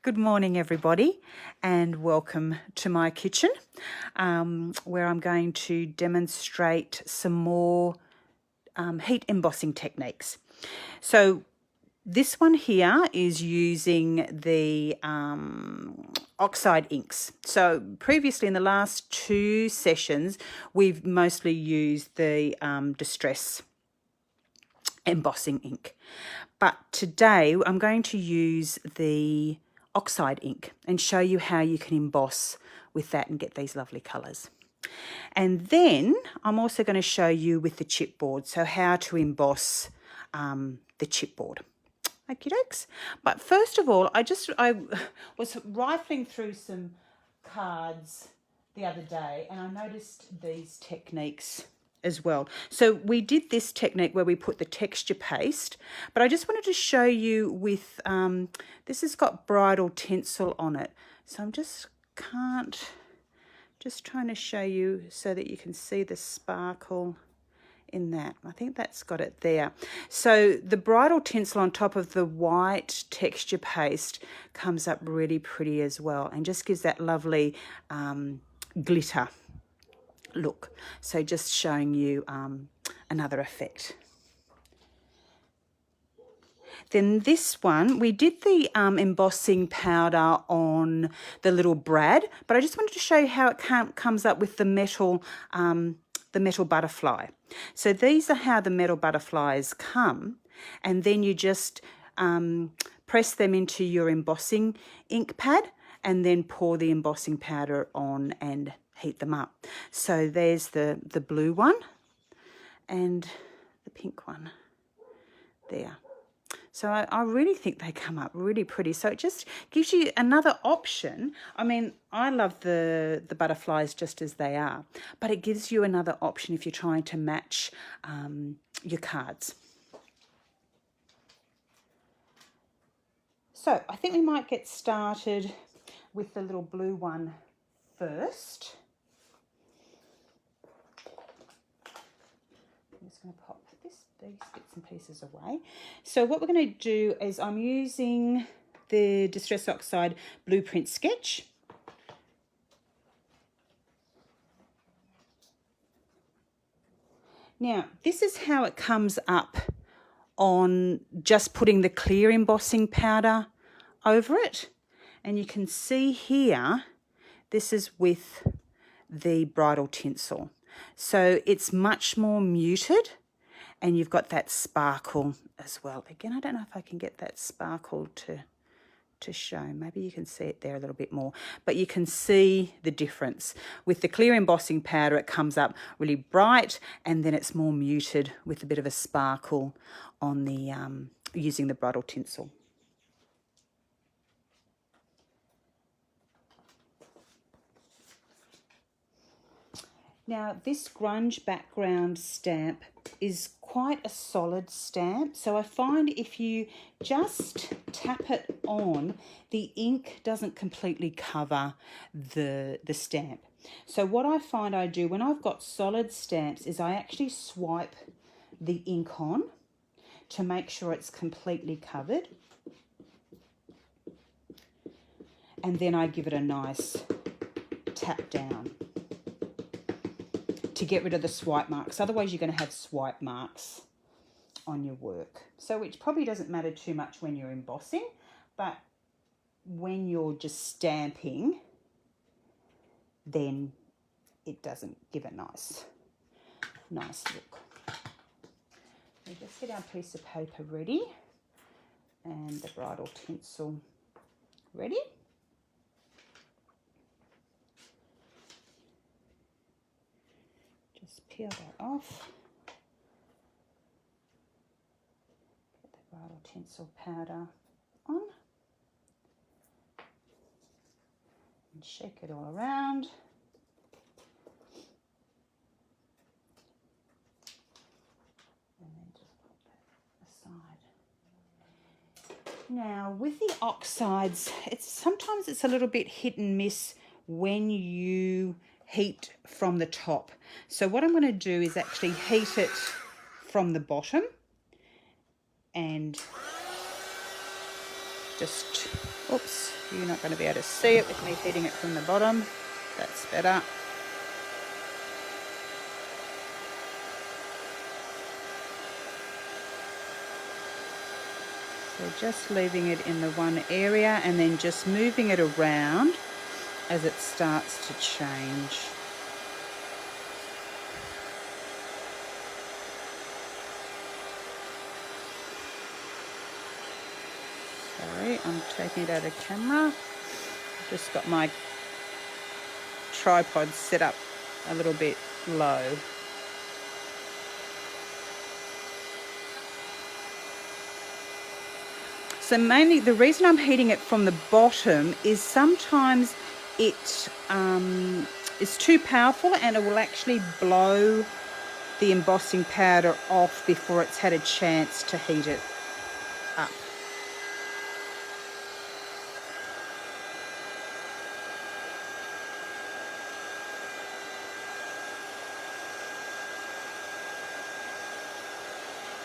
Good morning, everybody, and welcome to my kitchen, where I'm going to demonstrate some more heat embossing techniques. So this one here is using the oxide inks. So previously in the last two sessions, we've mostly used the Distress Embossing ink. But today I'm going to use the oxide ink and show you how you can emboss with that and get these lovely colours. And then I'm also going to show you with the chipboard, so how to emboss the chipboard. Okie dokes. But first of all, I was rifling through some cards the other day and I noticed these techniques as well. So we did this technique where we put the texture paste, but I just wanted to show you with, this has got bridal tinsel on it. So I'm just trying to show you so that you can see the sparkle in that. I think that's got it there. So the bridal tinsel on top of the white texture paste comes up really pretty as well and just gives that lovely glitter look. So just showing you another effect. Then this one, we did the embossing powder on the little brad, but I just wanted to show you how it comes up with the metal butterfly. So these are how the metal butterflies come, and then you just press them into your embossing ink pad and then pour the embossing powder on and heat them up. So there's the blue one and the pink one there. So I really think they come up really pretty. So it just gives you another option. I mean, I love the butterflies just as they are, but it gives you another option if you're trying to match your cards. So I think we might get started with the little blue one first. I'm just going to pop these bits and pieces away. So what we're going to do is I'm using the Distress Oxide Blueprint Sketch. Now, this is how it comes up on just putting the clear embossing powder over it. And you can see here, this is with the bridal tinsel. So it's much more muted and you've got that sparkle as well. Again, I don't know if I can get that sparkle to show. Maybe you can see it there a little bit more, but you can see the difference. With the clear embossing powder, it comes up really bright and then it's more muted with a bit of a sparkle on the using the bridal tinsel. Now, this grunge background stamp is quite a solid stamp, so I find if you just tap it on, the ink doesn't completely cover the stamp. So what I find I do when I've got solid stamps is I actually swipe the ink on to make sure it's completely covered. And then I give it a nice tap down to get rid of the swipe marks. Otherwise you're going to have swipe marks on your work. So which probably doesn't matter too much when you're embossing, but when you're just stamping, then it doesn't give a nice look. We just get our piece of paper ready and the bridal tinsel ready. Just peel that off. Get the bridal tinsel powder on. And shake it all around. And then just put that aside. Now with the oxides, sometimes it's a little bit hit and miss when you heat from the top. So what I'm going to do is actually heat it from the bottom and Just, oops, you're not going to be able to see it with me heating it from the bottom. That's better. So just leaving it in the one area and then just moving it around as it starts to change. Sorry, I'm taking it out of camera. I've just got my tripod set up a little bit low. So mainly the reason I'm heating it from the bottom is sometimes it is too powerful and it will actually blow the embossing powder off before it's had a chance to heat it up.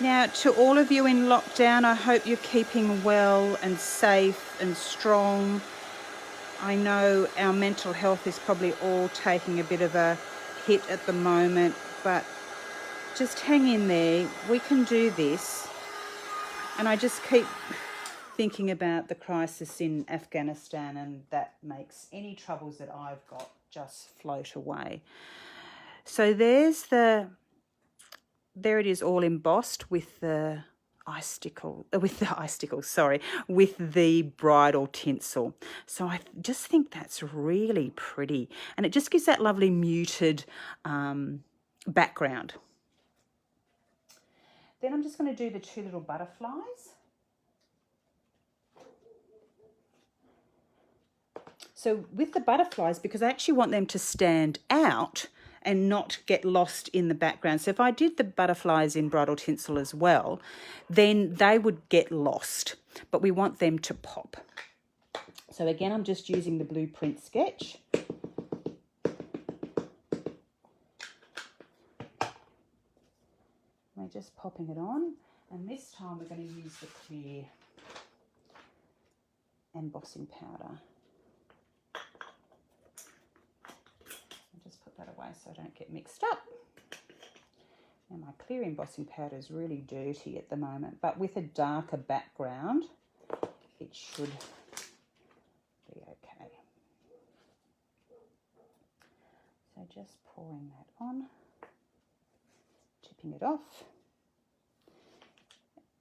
Now, to all of you in lockdown, I hope you're keeping well and safe and strong. I know our mental health is probably all taking a bit of a hit at the moment, but just hang in there. We can do this. And I just keep thinking about the crisis in Afghanistan, and that makes any troubles that I've got just float away. So there it is, all embossed with the with the bridal tinsel. So I just think that's really pretty, and it just gives that lovely muted background. Then I'm just going to do the two little butterflies. So with the butterflies, because I actually want them to stand out and not get lost in the background. So if I did the butterflies in bridal tinsel as well, then they would get lost, but we want them to pop. So again, I'm just using the blueprint sketch. We're just popping it on, and this time we're going to use the clear embossing powder. That away so I don't get mixed up. And my clear embossing powder is really dirty at the moment, but with a darker background it should be okay. So just pouring that on, tipping it off.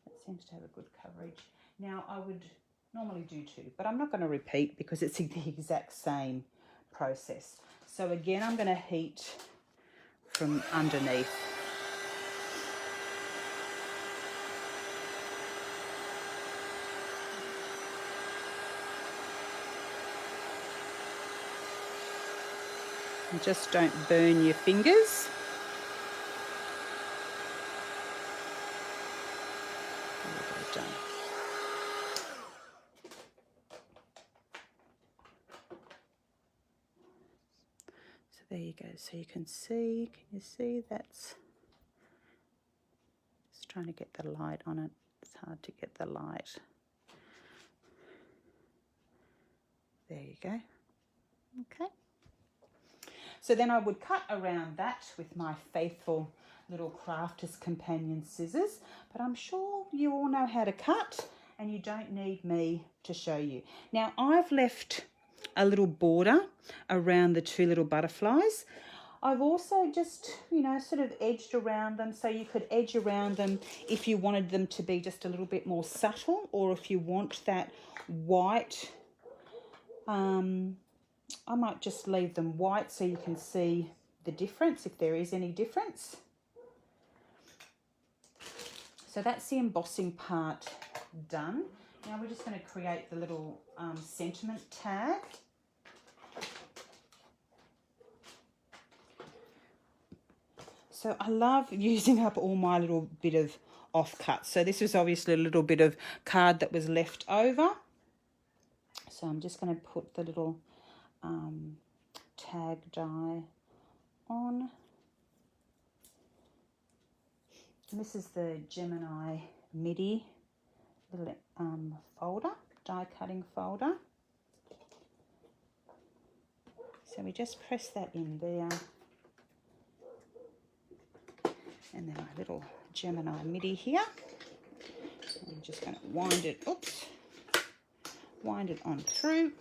That seems to have a good coverage. Now I would normally do two, but I'm not going to repeat because it's the exact same process. So again, I'm going to heat from underneath. And just don't burn your fingers. Done. There you go, so you can you see that's, just trying to get the light on it, it's hard to get the light. There you go, okay. So then I would cut around that with my faithful little crafter's companion scissors, but I'm sure you all know how to cut and you don't need me to show you. Now I've left a little border around the two little butterflies. I've also just, you know, sort of edged around them, so you could edge around them if you wanted them to be just a little bit more subtle, or if you want that white, I might just leave them white so you can see the difference, if there is any difference. So that's the embossing part done. Now we're just going to create the little sentiment tag. So I love using up all my little bit of offcuts. So this is obviously a little bit of card that was left over. So I'm just going to put the little tag die on. And this is the Gemini MIDI little folder, die die cutting folder. So we just press that in there. And then my little Gemini MIDI here. I'm just going to wind it, wind it on through.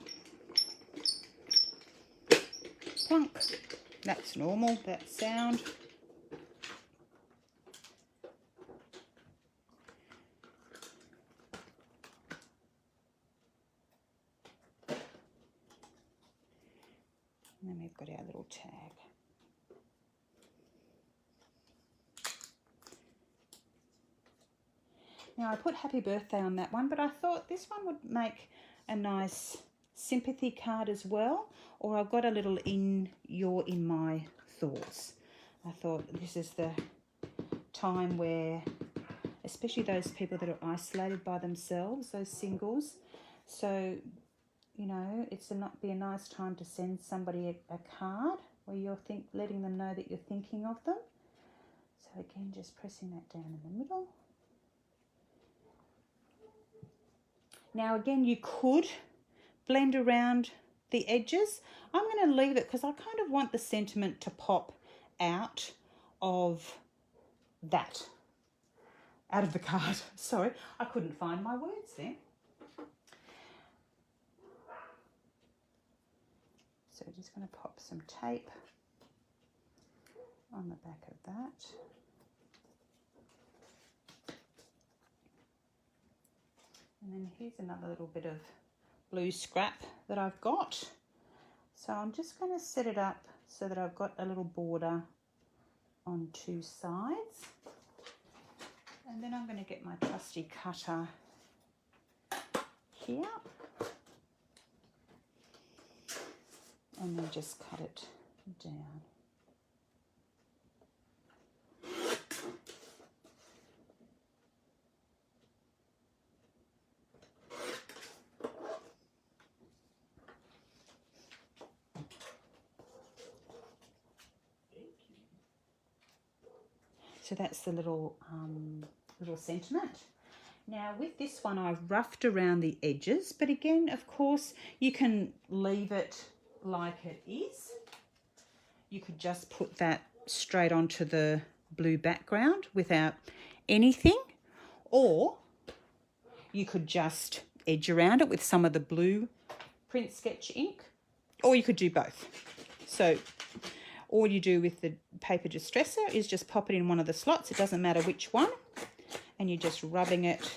Plunk. That's normal, that sound. And then we've got our little tag. Now I put happy birthday on that one, but I thought this one would make a nice sympathy card as well. Or I've got a little you're in my thoughts. I thought this is the time where, especially those people that are isolated by themselves, those singles. So, you know, it's not be a nice time to send somebody a card where you're letting them know that you're thinking of them. So again, just pressing that down in the middle. Now again, you could blend around the edges. I'm going to leave it because I kind of want the sentiment to pop out of that, out of the card. Sorry, I couldn't find my words there. So we're just going to pop some tape on the back of that. And then here's another little bit of blue scrap that I've got. So I'm just going to set it up so that I've got a little border on two sides. And then I'm going to get my trusty cutter here. And then just cut it down. So that's the little sentiment. Now with this one, I've roughed around the edges, but again, of course, you can leave it like it is. You could just put that straight onto the blue background without anything, or you could just edge around it with some of the blue print sketch ink, or you could do both. So all you do with the paper distresser is just pop it in one of the slots. It doesn't matter which one. And you're just rubbing it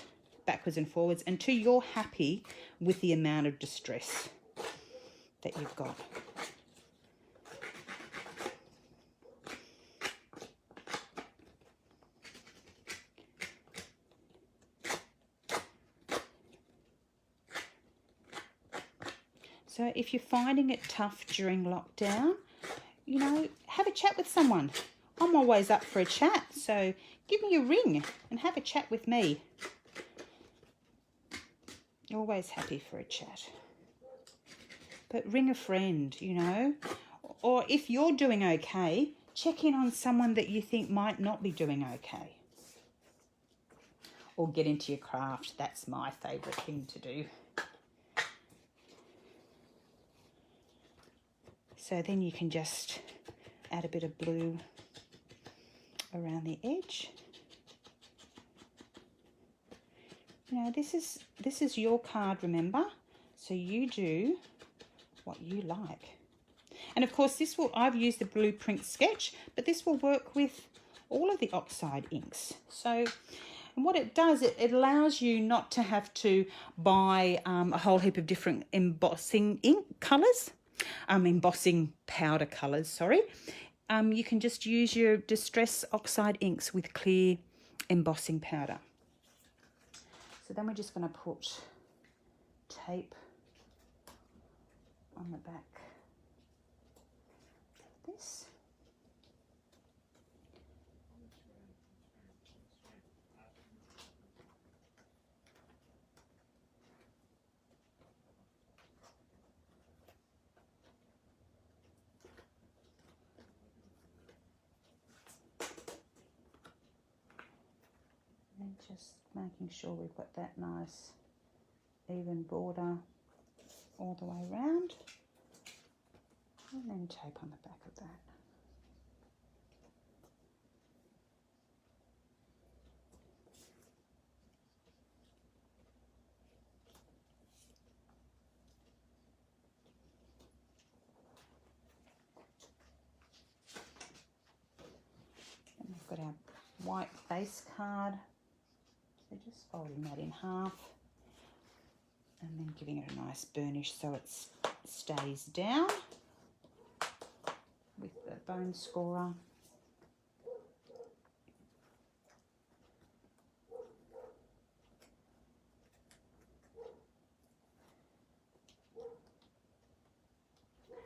backwards and forwards until you're happy with the amount of distress that you've got. So if you're finding it tough during lockdown, you know, have a chat with someone. I'm always up for a chat, so give me a ring and have a chat with me. Always happy for a chat. But ring a friend, you know, or if you're doing okay, check in on someone that you think might not be doing okay. Or get into your craft. That's my favourite thing to do. So then you can just add a bit of blue around the edge. Now this is your card, remember? So you do what you like. And of course I've used the blueprint sketch, but this will work with all of the oxide inks. So and what it does, it allows you not to have to buy a whole heap of different embossing ink colours. Embossing powder colours, sorry. You can just use your Distress Oxide inks with clear embossing powder. So then we're just going to put tape on the back of this. And just making sure we've got that nice even border all the way around, and then tape on the back of that. And we've got our white base card, so just folding that in half and then giving it a nice burnish so it stays down with the bone scorer.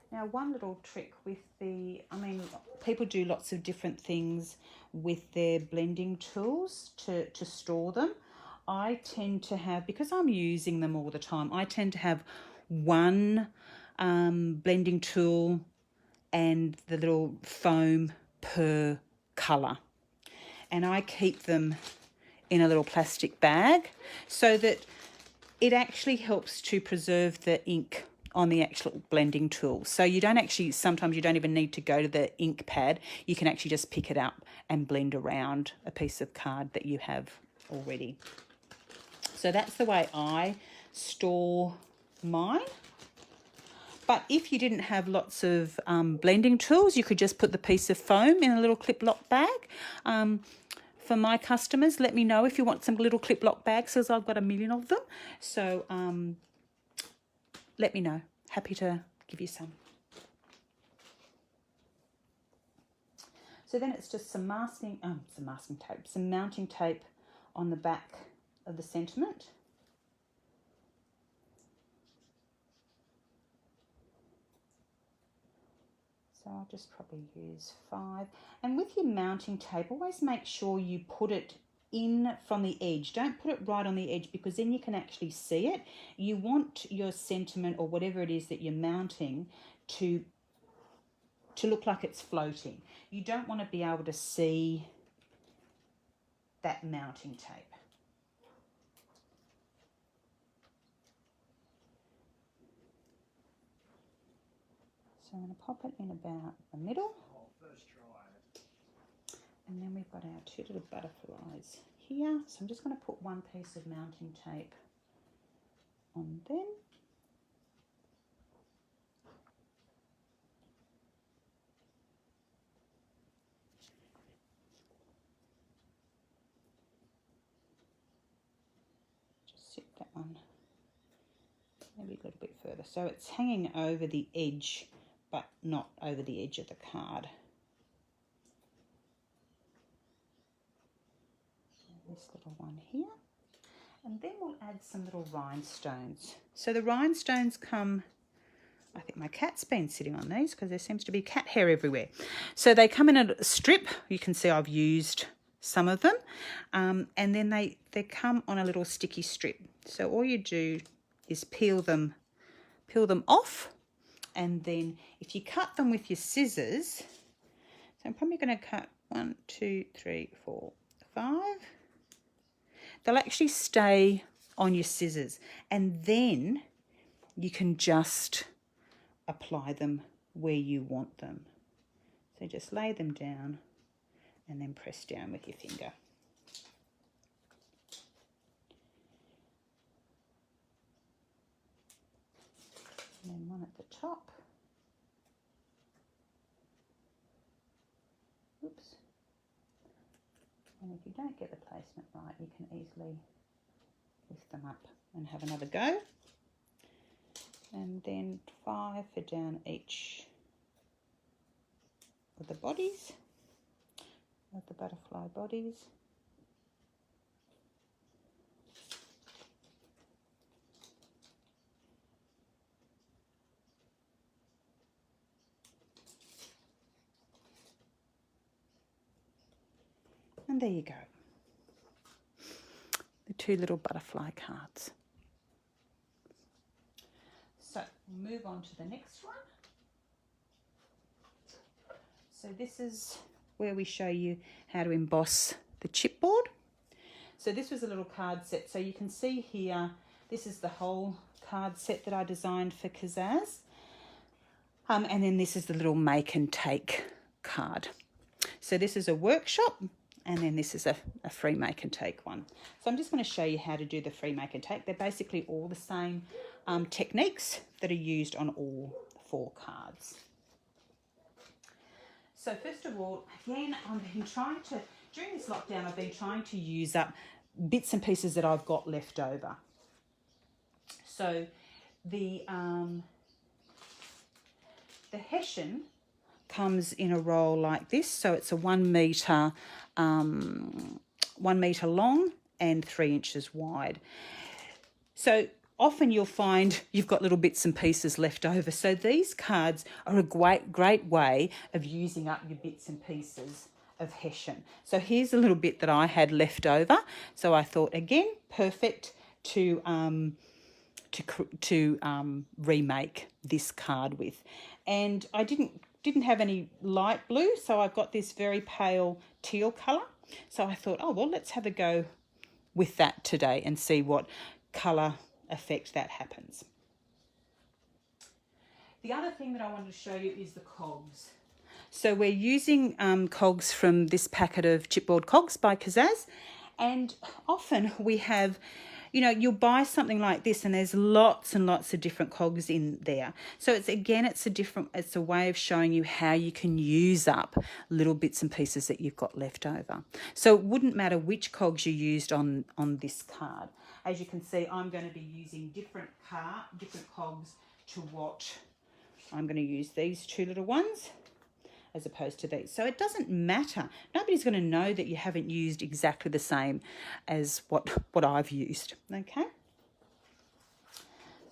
Now, one little trick with people do lots of different things with their blending tools to store them. I tend to have, because I'm using them all the time, I tend to have one blending tool and the little foam per colour. And I keep them in a little plastic bag so that it actually helps to preserve the ink on the actual blending tool. So you don't actually, sometimes you don't even need to go to the ink pad. You can actually just pick it up and blend around a piece of card that you have already. So that's the way I store mine. But if you didn't have lots of blending tools, you could just put the piece of foam in a little clip lock bag. For my customers, let me know if you want some little clip lock bags, because I've got a million of them. So let me know. Happy to give you some. So then it's just some masking tape, some mounting tape on the back of the sentiment. So I'll just probably use 5. And with your mounting tape, always make sure you put it in from the edge. Don't put it right on the edge, because then you can actually see it. You want your sentiment or whatever it is that you're mounting to look like it's floating. You don't want to be able to see that mounting tape. So I'm going to pop it in about the middle. And then we've got our 2 little butterflies here. So I'm just going to put one piece of mounting tape on them. Just sit that one maybe a little bit further. So it's hanging over the edge, but not over the edge of the card. This little one here, and then we'll add some little rhinestones. So the rhinestones come, I think my cat's been sitting on these because there seems to be cat hair everywhere. So they come in a strip. You can see I've used some of them, and then they come on a little sticky strip. So all you do is peel them off, and then if you cut them with your scissors, so I'm probably going to cut 1, 2, 3, 4, 5. They'll actually stay on your scissors, and then you can just apply them where you want them. So just lay them down and then press down with your finger. And then one at the top. Oops. And if you don't get the placement right, you can easily lift them up and have another go. And then 5 for down each of the bodies, of the butterfly bodies. And there you go. The 2 little butterfly cards. So we'll move on to the next one. So this is where we show you how to emboss the chipboard. So this was a little card set. So you can see here This is the whole card set that I designed for Kazaz. And then this is the little make and take card. So this is a workshop, and then this is a free make and take one. So I'm just going to show you how to do the free make and take. They're basically all the same techniques that are used on all 4 cards. So first of all, again, during this lockdown, I've been trying to use up bits and pieces that I've got left over. So the hessian comes in a roll like this, so it's a 1 metre long and 3 inches wide. So often you'll find you've got little bits and pieces left over. So these cards are a great way of using up your bits and pieces of hessian. So here's a little bit that I had left over. So I thought, again, perfect to remake this card with. And I didn't have any light blue, so I've got this very pale teal colour. So I thought, oh, well, let's have a go with that today and see what colour effect that happens. The other thing that I wanted to show you is the cogs. So we're using cogs from this packet of chipboard cogs by Kazaz, and often we have, you know, you'll buy something like this and there's lots and lots of different cogs in there. So it's a way of showing you how you can use up little bits and pieces that you've got left over. So it wouldn't matter which cogs you used on this card. As you can see, I'm going to be using different cogs to what I'm going to use these 2 little ones as opposed to these. So it doesn't matter. Nobody's going to know that you haven't used exactly the same as what I've used, okay?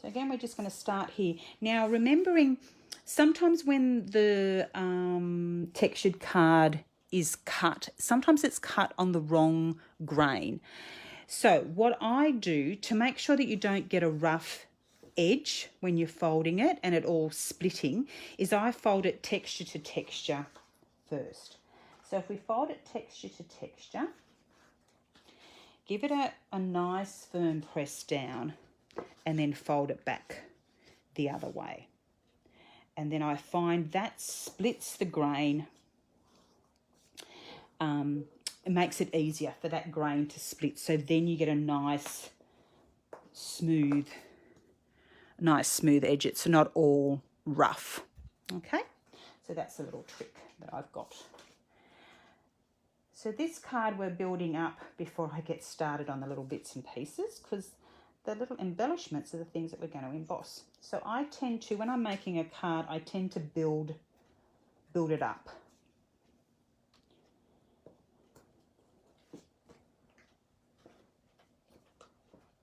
So again, we're just going to start here. Now, remembering sometimes when the textured card is cut, sometimes it's cut on the wrong grain. So what I do to make sure that you don't get a rough edge when you're folding it and it all splitting is I fold it texture to texture first. So if we fold it texture to texture, give it a nice firm press down and then fold it back the other way. And then I find that splits the grain. It makes it easier for that grain to split. So then you get a nice smooth edge. It's not all rough. Okay, so that's a little trick that I've got. So this card we're building up before I get started on the little bits and pieces, because the little embellishments are the things that we're going to emboss. So I tend to, when I'm making a card, I tend to build it up.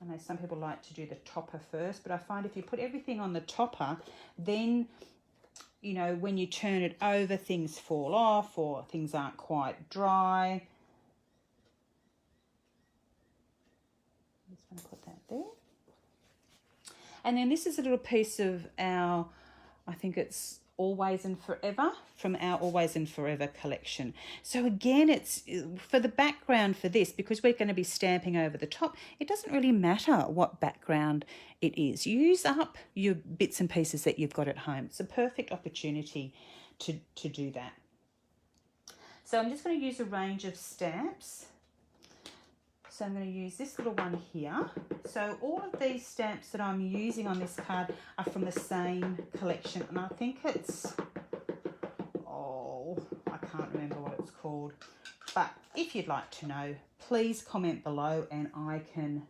I know some people like to do the topper first, but I find if you put everything on the topper, then, you know, when you turn it over, things fall off or things aren't quite dry. I'm just going to put that there. And then this is a little piece of our, I think it's Always and Forever, from our Always and Forever collection. So again, it's for the background for this, because we're going to be stamping over the top, it doesn't really matter what background it is. Use up your bits and pieces that you've got at home. It's a perfect opportunity to do that. So I'm just going to use a range of stamps. So I'm going to use this little one here. So all of these stamps that I'm using on this card are from the same collection. And I think it's, I can't remember what it's called. But if you'd like to know, please comment below and I can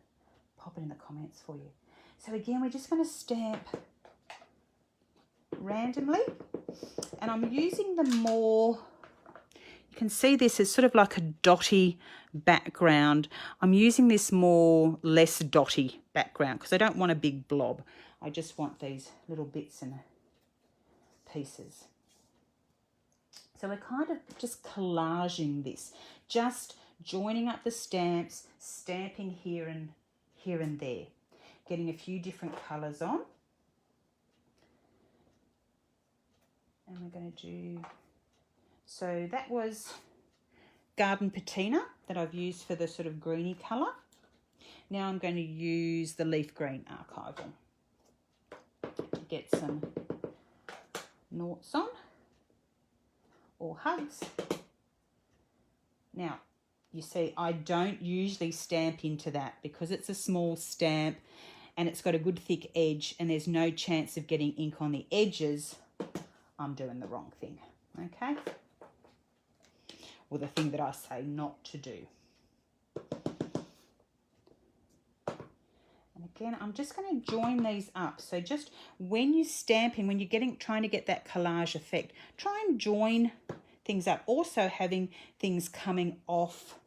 pop it in the comments for you. So again, we're just going to stamp randomly. And I'm using the more, you can see this is sort of like a dotty background. I'm using this less dotty background because I don't want a big blob. I just want these little bits and pieces. So we're kind of just collaging this, just joining up the stamps, stamping here and there, getting a few different colours on. And we're going to do, so that was Garden Patina that I've used for the sort of greeny colour. Now I'm going to use the leaf green archival to get some noughts on, or hugs. Now, you see, I don't usually stamp into that because it's a small stamp and it's got a good thick edge and there's no chance of getting ink on the edges. I'm doing the wrong thing, okay? Or the thing that I say not to do. And again, I'm just going to join these up. So just when you're stamping, when you're trying to get that collage effect, try and join things up. Also having things coming off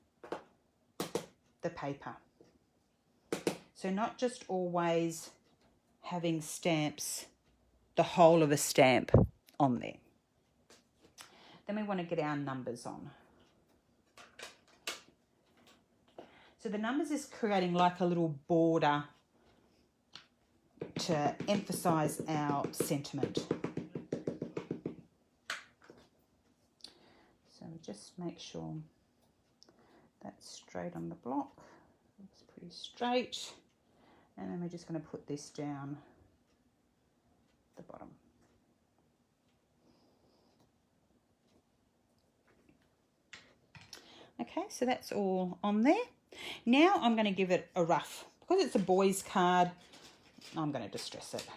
the paper. So not just always having stamps, the whole of a stamp on there. Then we want to get our numbers on. So the numbers is creating like a little border to emphasize our sentiment. So just make sure that's straight on the block. Looks pretty straight. And then we're just going to put this down the bottom. Okay, so that's all on there. Now I'm going to give it a rough. Because it's a boy's card, I'm going to distress it.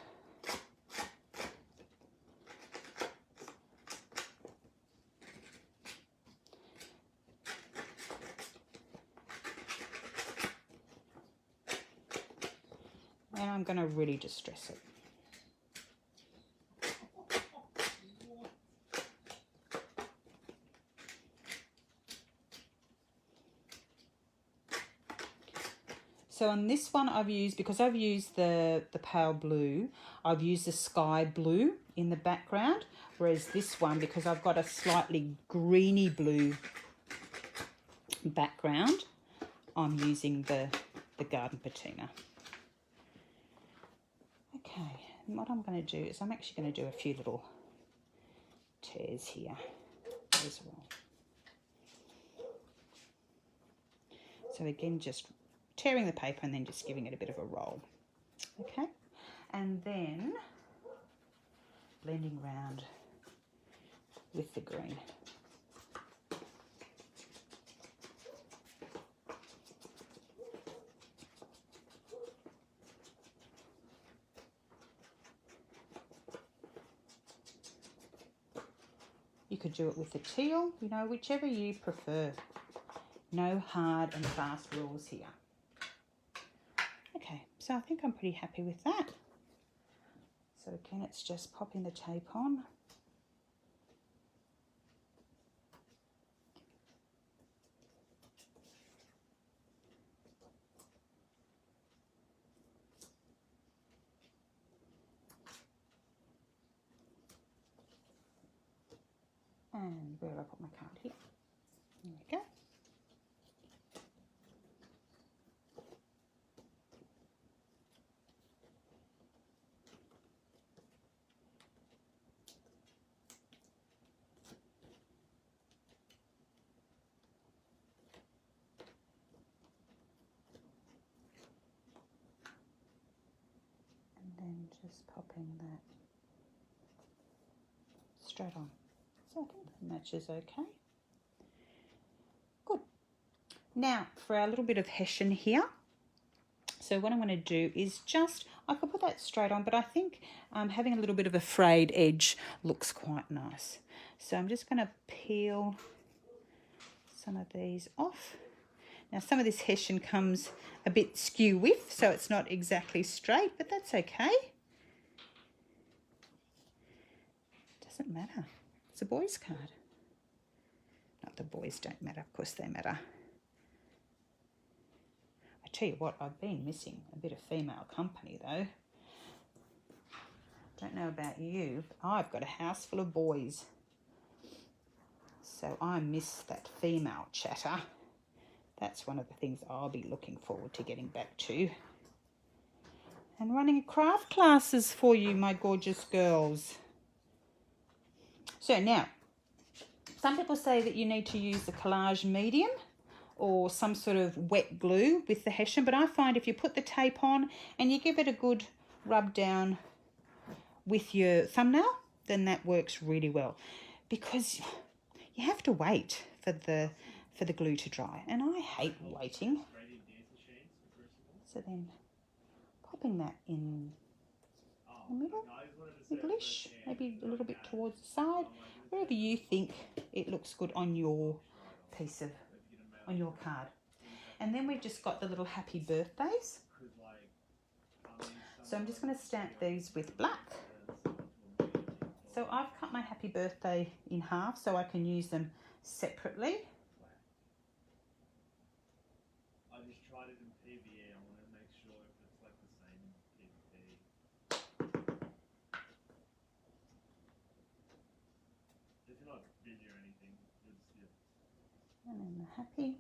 And I'm going to really distress it. So on this one I've used, because I've used the pale blue, I've used the sky blue in the background, whereas this one, because I've got a slightly greeny blue background, I'm using the garden patina. Okay, and what I'm going to do is I'm actually going to do a few little tears here as well. So again, just tearing the paper and then just giving it a bit of a roll. Okay, and then blending around with the green. You could do it with the teal, you know, whichever you prefer. No hard and fast rules here. Okay, so I think I'm pretty happy with that. So again, it's just popping the tape on. And where have I put my card? Here. There we go. And just popping that straight on. So I think that matches okay. Good. Now for our little bit of hessian here. So what I'm going to do is just, I could put that straight on, but I think having a little bit of a frayed edge looks quite nice. So I'm just going to peel some of these off. Now some of this hessian comes a bit skew with, so it's not exactly straight, but that's okay. Doesn't matter. It's a boy's card. Not the boys don't matter, of course they matter. I tell you what, I've been missing a bit of female company though. Don't know about you, but I've got a house full of boys. So I miss that female chatter. That's one of the things I'll be looking forward to getting back to. And running craft classes for you, my gorgeous girls. So now, some people say that you need to use the collage medium or some sort of wet glue with the hessian, but I find if you put the tape on and you give it a good rub down with your thumbnail, then that works really well, because you have to wait for the glue to dry, and I hate waiting. So then popping that in the middle, middle-ish, maybe a little bit towards the side, wherever you think it looks good on your piece of, on your card. And then we've just got the little happy birthdays. So I'm just going to stamp these with black. So I've cut my happy birthday in half so I can use them separately. I just tried it in PVE. I want to make sure if it's like the same in PVP. If you're not busy or anything, it's And then the happy.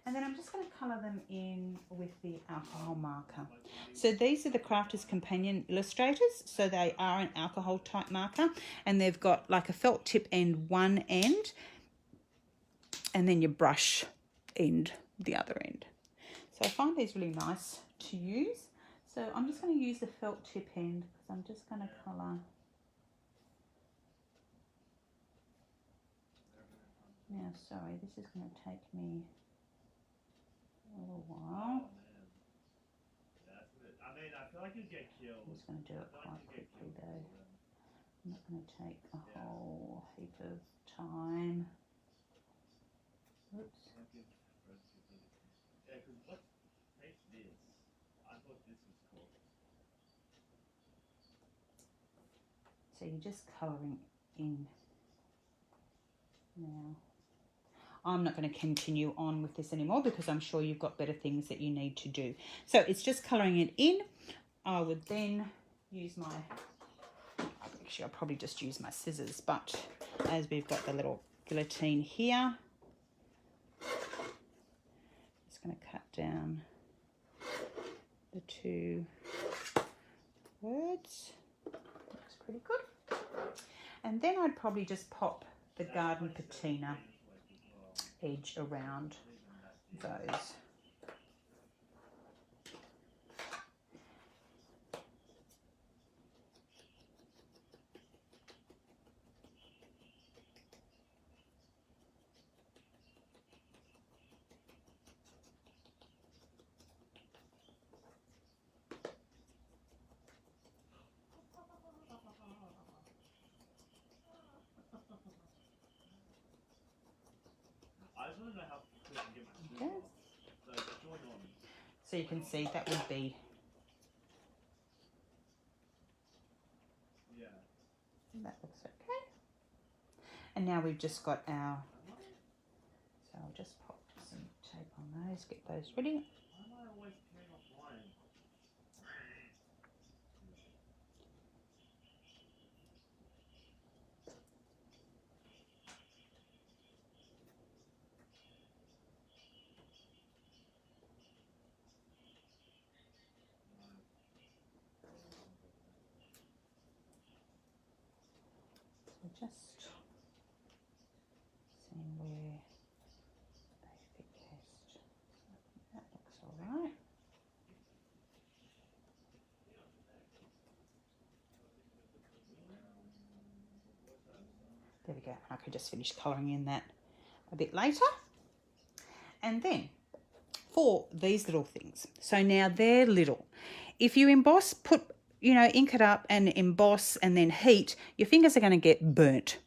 And then I'm just going to colour them in with the alcohol marker. So these are the Crafters Companion Illustrators. So they are an alcohol type marker, and they've got like a felt tip end one end, and then your brush end the other end. So I find these really nice to use. So I'm just going to use the felt tip end because I'm just going to colour. Now, sorry, this is going to take me a little while. I mean, I feel like you'd get killed. I'm just going to do it quite quickly though. I'm not going to take a whole heap of time. Oops. Yeah, because what makes this? I thought this was cool. So you're just colouring in now. I'm not going to continue on with this anymore because I'm sure you've got better things that you need to do. So it's just colouring it in. I would then use my, actually I'll probably just use my scissors, but as we've got the little guillotine here, just going to cut down the two words. Looks pretty good. And then I'd probably just pop the garden patina edge around those. I just want to know how quick I can get my Okay. So join on. So you can see that would be, Yeah. that looks okay. And now we've just got our, so I'll just pop some tape on those, get those ready. Why am I always carrying offline? So just seeing where they fit best. So I think that looks all right. There we go. I could just finish colouring in that a bit later. And then for these little things, so now they're little. If you emboss, put, you know, ink it up and emboss and then heat, your fingers are going to get burnt.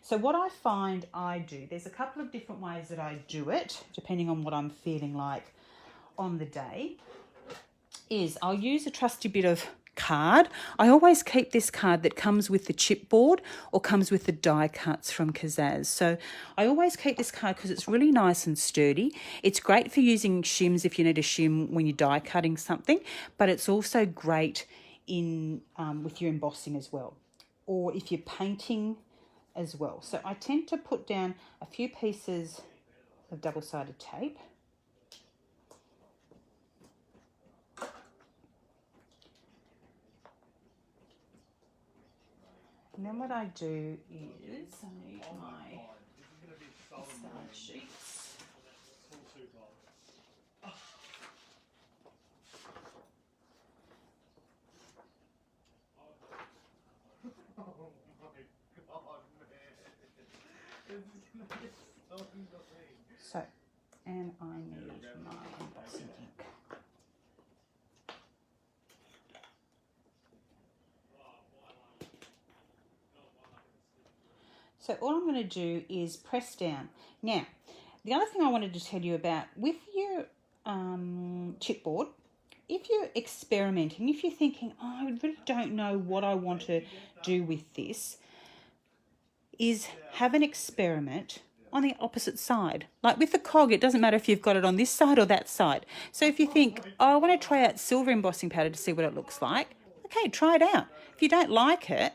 So what I find I do, there's a couple of different ways that I do it, depending on what I'm feeling like on the day, is I'll use a trusty bit of card. I always keep this card that comes with the chipboard or comes with the die cuts from Kazaz. So I always keep this card because it's really nice and sturdy. It's great for using shims if you need a shim when you're die cutting something, but it's also great in with your embossing as well, or if you're painting as well. So I tend to put down a few pieces of double-sided tape. And then what I do is I need my card sheets. So, and I need my embossing ink. So all I'm going to do is press down. Now, the other thing I wanted to tell you about with your chipboard, if you're experimenting, if you're thinking, oh, I really don't know what I want to do with this, is have an experiment on the opposite side. Like with the cog, it doesn't matter if you've got it on this side or that side. So if you think, oh, I want to try out silver embossing powder to see what it looks like, okay, try it out. If you don't like it,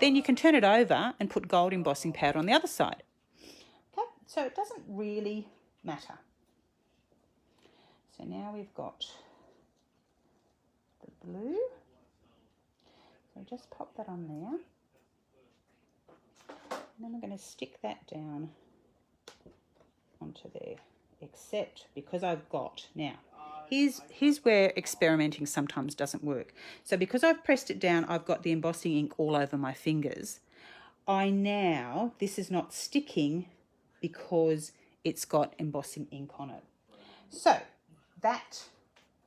then you can turn it over and put gold embossing powder on the other side. Okay, so it doesn't really matter. So now we've got the blue. So just pop that on there. And then we're going to stick that down onto there, except because I've got, now, here's where experimenting sometimes doesn't work. So because I've pressed it down, I've got the embossing ink all over my fingers. This is not sticking because it's got embossing ink on it. So that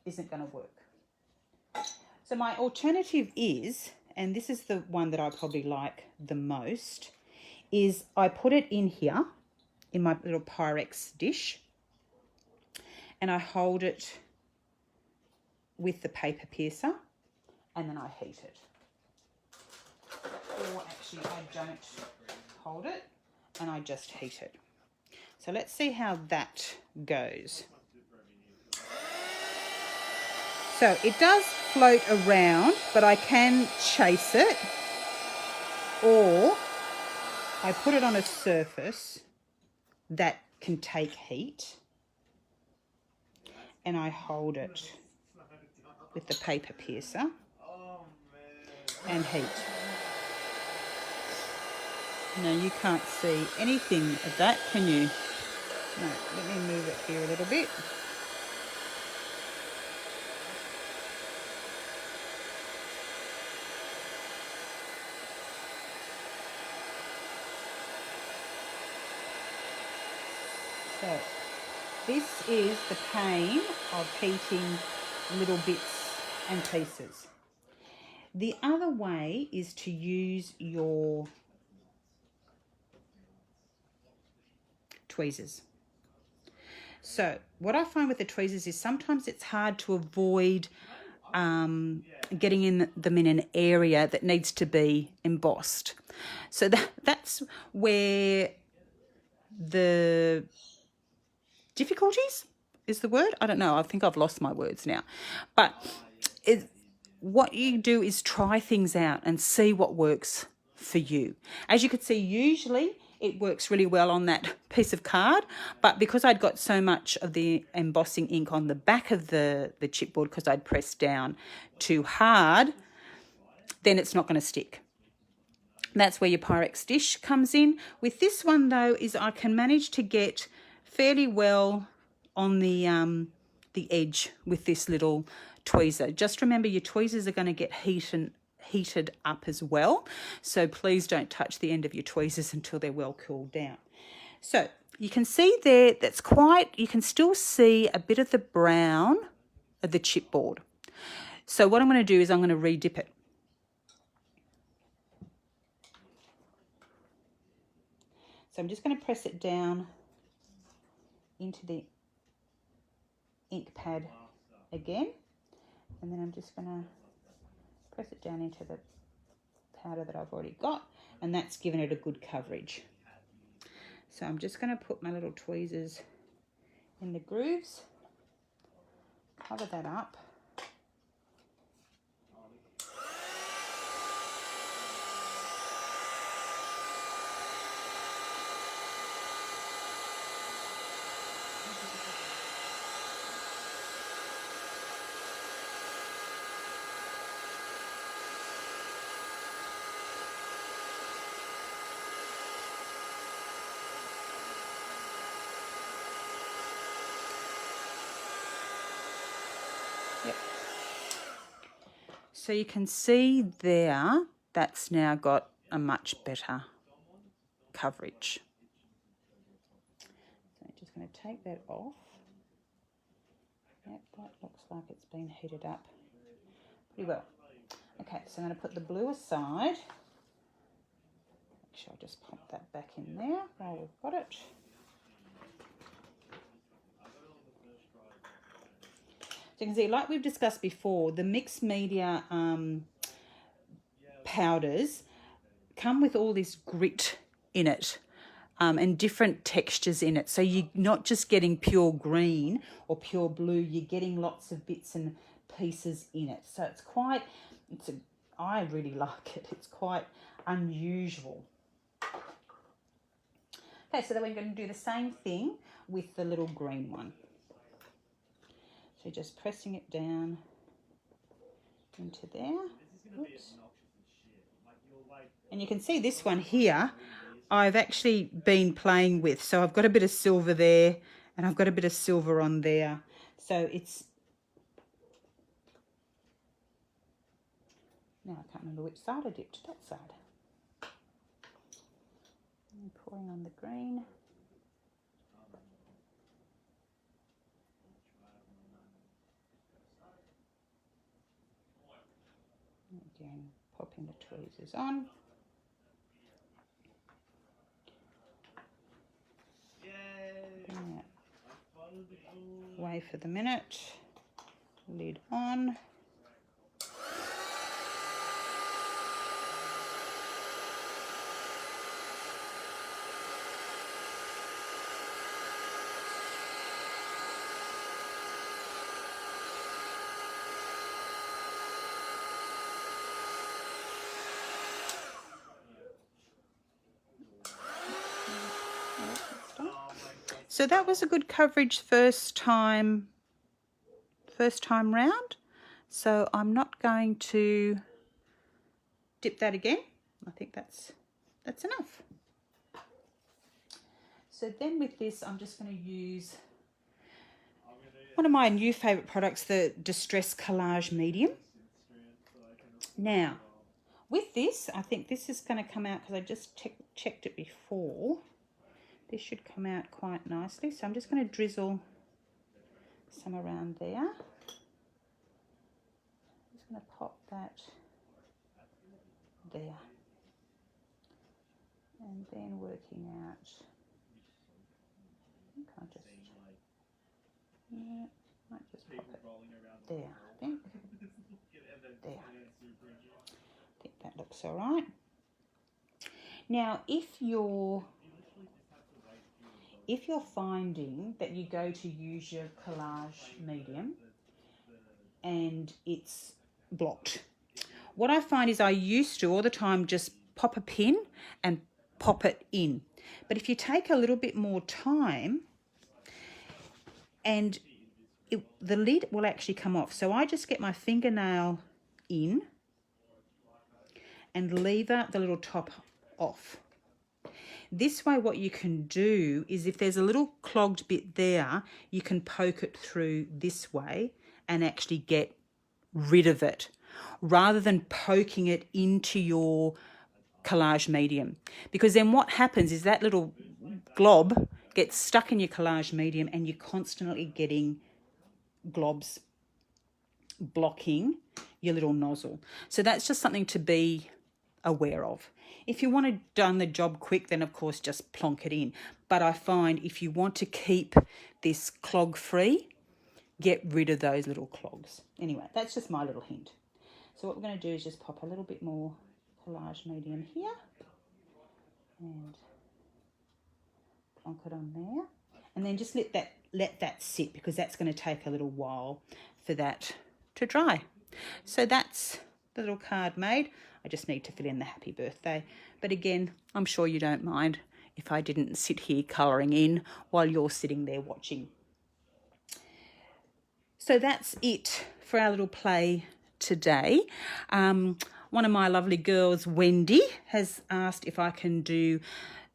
isn't going to work. So my alternative is, and this is the one that I probably like the most, is I put it in here in my little Pyrex dish and I hold it with the paper piercer and then I heat it. Or actually I don't hold it and I just heat it. So let's see how that goes. So it does float around, but I can chase it, or I put it on a surface that can take heat and I hold it with the paper piercer and heat. No, you can't see anything of that, can you? No, let me move it here a little bit. So this is the pain of heating little bits and pieces. The other way is to use your tweezers. So what I find with the tweezers is sometimes it's hard to avoid getting them in an area that needs to be embossed. So that's where the difficulties is the word. I don't know. I think I've lost my words now. But what you do is try things out and see what works for you. As you can see, usually it works really well on that piece of card, but because I'd got so much of the embossing ink on the back of the chipboard because I'd pressed down too hard, then it's not going to stick. That's where your Pyrex dish comes in. With this one though, is I can manage to get fairly well on the edge with this little tweezer. Just remember your tweezers are going to get heated up as well, so please don't touch the end of your tweezers until they're well cooled down. So you can see there, you can still see a bit of the brown of the chipboard. So what I'm going to do is I'm going to re-dip it. So I'm just going to press it down into the ink pad again, and then I'm just going to press it down into the powder that I've already got, and that's given it a good coverage. So I'm just going to put my little tweezers in the grooves, cover that up. Yep. So you can see there, that's now got a much better coverage. going to take that off. Yep, that looks like it's been heated up pretty well. Okay, so I'm going to put the blue aside. Actually, I'll just pop that back in there while we've got it. So you can see, like we've discussed before, the mixed media powders come with all this grit in it. And different textures in it. So you're not just getting pure green or pure blue, you're getting lots of bits and pieces in it. So it's quite, I really like it. It's quite unusual. Okay, so then we're going to do the same thing with the little green one. So just pressing it down into there. Oops. And you can see this one here, I've actually been playing with. So I've got a bit of silver there and I've got a bit of silver on there. So it's, now I can't remember which side I dipped, that side. I'm pouring on the green. Again, popping the tweezers on. Away for the minute, lid on. So that was a good coverage first time round. So I'm not going to dip that again. I think that's enough. So then with this, I'm just going to use one of my new favourite products, the Distress Collage Medium. Now, with this, I think this is going to come out, because I just checked it before. This should come out quite nicely. So I'm just going to drizzle some around there. I'm just going to pop that there. And then working out, I think I'll just, yeah, might just pop it there, I think. There. I think that looks all right. Now, if you're finding that you go to use your collage medium and it's blocked, what I find is I used to all the time just pop a pin and pop it in. But if you take a little bit more time, and the lid will actually come off. So I just get my fingernail in and lever the little top off. This way, what you can do is, if there's a little clogged bit there, you can poke it through this way and actually get rid of it, rather than poking it into your collage medium. Because then what happens is that little glob gets stuck in your collage medium and you're constantly getting globs blocking your little nozzle. So that's just something to be aware of. If you want to done the job quick, then of course just plonk it in. But I find if you want to keep this clog free, get rid of those little clogs. Anyway, that's just my little hint. So what we're going to do is just pop a little bit more collage medium here and plonk it on there, and then just let that sit, because that's going to take a little while for that to dry. So that's the little card made. I just need to fill in the happy birthday. But again, I'm sure you don't mind if I didn't sit here colouring in while you're sitting there watching. So that's it for our little play today. One of my lovely girls, Wendy, has asked if I can do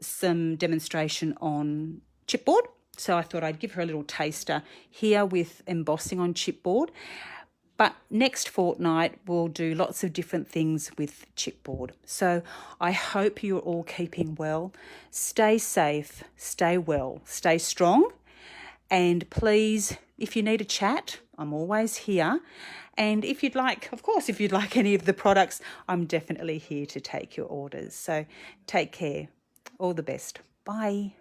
some demonstration on chipboard. So I thought I'd give her a little taster here with embossing on chipboard. But next fortnight, we'll do lots of different things with chipboard. So I hope you're all keeping well. Stay safe, stay well, stay strong, And please, if you need a chat, I'm always here. And if you'd like, of course, if you'd like any of the products, I'm definitely here to take your orders. So take care. All the best. Bye.